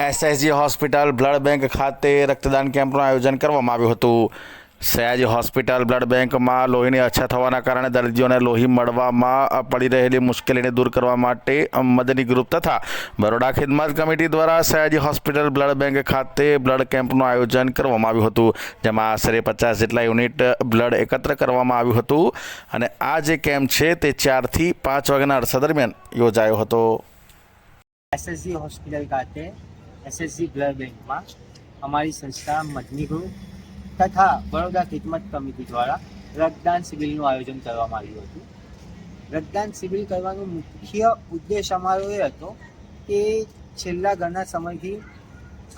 SSG hospital blood bank ખાતે રક્તદાન કેમ્પનું આયોજન કરવામાં આવ્યું હતું. સયાજી હોસ્પિટલ બ્લડ બેંકમાં લોહીની અછત હોવાના કારણે દર્દીઓને લોહી મળવામાં પડી રહેલી મુશ્કેલીને દૂર કરવા માટે મદની ગ્રુપ તથા બરોડા ખિદમત કમિટી દ્વારા સયાજી હોસ્પિટલ બ્લડ બેંક ખાતે બ્લડ કેમ્પનું આયોજન કરવામાં આવ્યું હતું, જેમાં આશરે 50 જેટલા યુનિટ બ્લડ એકત્ર કરવામાં આવ્યું હતું. અને આ જે કેમ્પ છે તે 4 થી 5 વાગ્યાના અરસા દરમિયાન યોજાયો હતો. એસએસજી હોસ્પિટલ ખાતે એસએસજી બ્લડ બેંકમાં અમારી સંસ્થા મદની ગ્રુપ તથા બરોડા ખિદમત કમિટી દ્વારા રક્તદાન શિબિરનું આયોજન કરવામાં આવ્યું હતું. રક્તદાન શિબિર કરવાનો મુખ્ય ઉદ્દેશ અમારો એ હતો કે છેલ્લા ઘણા સમયથી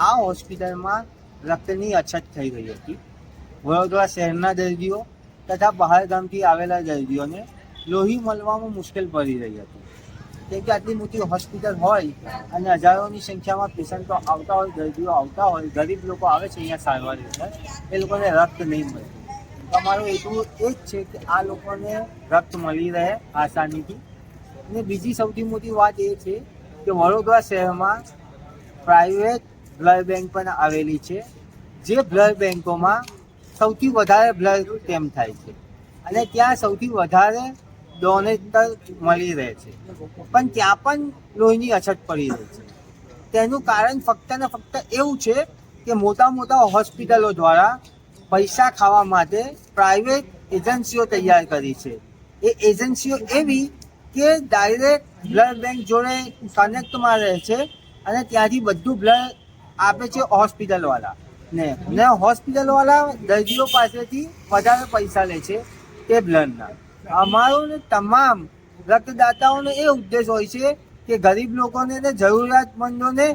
આ હોસ્પિટલમાં રક્તની અછત થઈ રહી હતી. વડોદરા શહેરના દર્દીઓ તથા બહાર ગામથી આવેલા દર્દીઓને લોહી મળવામાં મુશ્કેલ પડી રહી હતી. કેમ કે આટલી મોટી હોસ્પિટલ હોય અને હજારોની સંખ્યામાં પેશન્ટો આવતા હોય, દર્દીઓ આવતા હોય, ગરીબ લોકો આવે છે અહીંયા સારવાર લેવા, એ લોકોને રક્ત નહીં મળે. તો અમારો હેતુ એ જ છે કે આ લોકોને રક્ત મળી રહે આસાનીથી. અને બીજી સૌથી મોટી વાત એ છે કે વડોદરા શહેરમાં પ્રાઇવેટ બ્લડ બેંક પણ આવેલી છે, જે બ્લડ બેંકોમાં સૌથી વધારે બ્લડ કેમ્પ થાય છે અને ત્યાં સૌથી વધારે ડોનેટર મળી રહે છે, પણ ત્યાં પણ લોહીની અછત પડી રહી છે. તેનું કારણ ફક્ત ને ફક્ત એવું છે કે મોટા મોટા હોસ્પિટલો દ્વારા પૈસા ખાવા માટે પ્રાઇવેટ એજન્સીઓ તૈયાર કરી છે. એ એજન્સીઓ એવી કે ડાયરેક્ટ બ્લડ બેંક જોડે કનેક્ટમાં રહે છે અને ત્યાંથી બધું બ્લડ આપે છે હોસ્પિટલવાળા ને હોસ્પિટલવાળા દર્દીઓ પાસેથી વધારે પૈસા લે છે તે બ્લડના. અમારો ને તમામ રક્તદાતાઓનો એ ઉદ્દેશ હોય છે કે ગરીબ લોકોને ને જરૂરિયાતમંદોને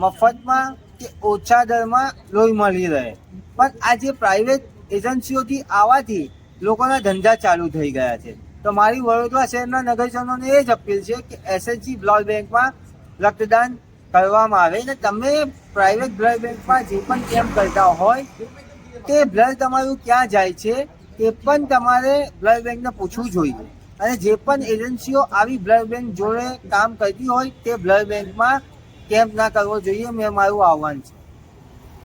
મફતમાં કે ઓછા દરમાં લોહી મળી રહે. પણ આ જે પ્રાઇવેટ એજન્સીઓથી આવવાથી લોકોના ધંધા ચાલુ થઈ ગયા છે. તો મારી વડોદરા શહેરના નગરજનોને એ જ અપીલ છે કે એસએસજી બ્લડ બેંકમાં રક્તદાન કરવામાં આવે ને તમે પ્રાઇવેટ બ્લડ બેંકમાં જે પણ કેમ્પ કરતા હોય તે બ્લડ તમારું ક્યાં જાય છે તે પણ તમારે બ્લડ બેંકને પૂછવું જોઈએ. અને જે પણ એજન્સીઓ આવી બ્લડ બેંક જોડે કામ કરતી હોય તે બ્લડ બેંકમાં કેમ્પ ના કરવો જોઈએ. મેં મારું આહવાન છે.